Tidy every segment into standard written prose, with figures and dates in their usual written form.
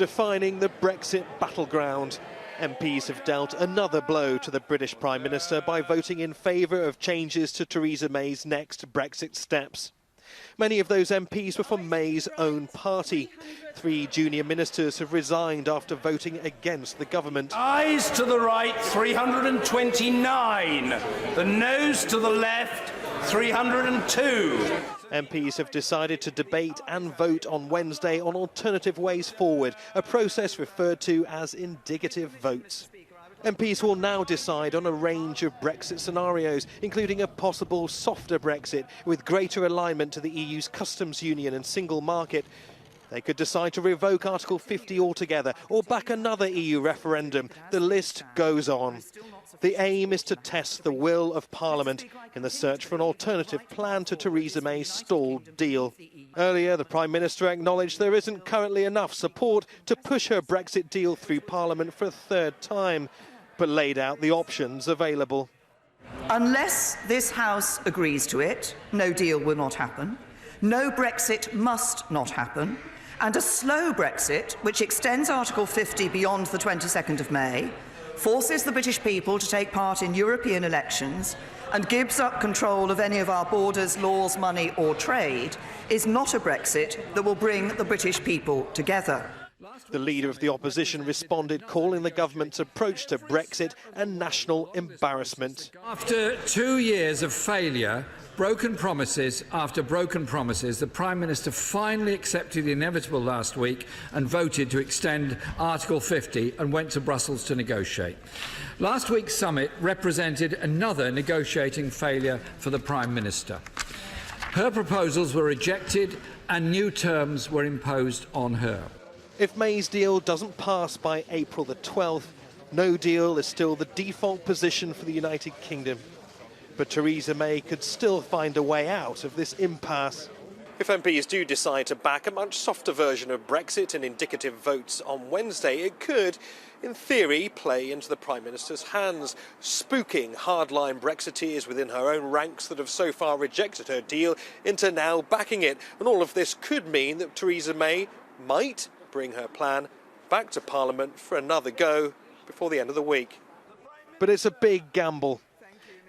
defining the Brexit battleground. MPs have dealt another blow to the British Prime Minister by voting in favour of changes to Theresa May's next Brexit steps. Many of those MPs were from May's own party. 3 junior ministers have resigned after voting against the government. Ayes to the right, 329. The noes to the left, 302. MPs have decided to debate and vote on Wednesday on alternative ways forward, a process referred to as indicative votes. MPs will now decide on a range of Brexit scenarios, including a possible softer Brexit with greater alignment to the EU's customs union and single market. They could decide to revoke Article 50 altogether or back another EU referendum. The list goes on. The aim is to test the will of Parliament in the search for an alternative plan to Theresa May's stalled deal. Earlier, the Prime Minister acknowledged there isn't currently enough support to push her Brexit deal through Parliament for a third time, but laid out the options available. Unless this House agrees to it, no deal will not happen. No Brexit must not happen. And a slow Brexit, which extends Article 50 beyond the 22nd of May, forces the British people to take part in European elections and gives up control of any of our borders, laws, money or trade, is not a Brexit that will bring the British people together. The leader of the opposition responded, calling the government's approach to Brexit a national embarrassment. After 2 years of failure, broken promises after broken promises, the Prime Minister finally accepted the inevitable last week and voted to extend Article 50 and went to Brussels to negotiate. Last week's summit represented another negotiating failure for the Prime Minister. Her proposals were rejected and new terms were imposed on her. If May's deal doesn't pass by April the 12th, no deal is still the default position for the United Kingdom. But Theresa May could still find a way out of this impasse. If MPs do decide to back a much softer version of Brexit in indicative votes on Wednesday, it could, in theory, play into the Prime Minister's hands, spooking hardline Brexiteers within her own ranks that have so far rejected her deal into now backing it. And all of this could mean that Theresa May might bring her plan back to Parliament for another go before the end of the week. But it's a big gamble.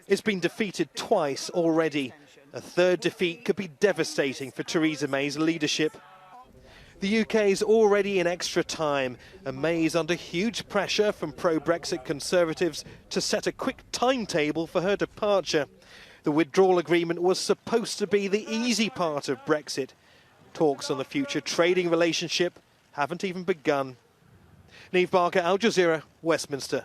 It's been defeated twice already. A third defeat could be devastating for Theresa May's leadership. The UK's already in extra time, and May's under huge pressure from pro-Brexit Conservatives to set a quick timetable for her departure. The withdrawal agreement was supposed to be the easy part of Brexit. Talks on the future trading relationship haven't even begun. Neave, Al Jazeera, Westminster.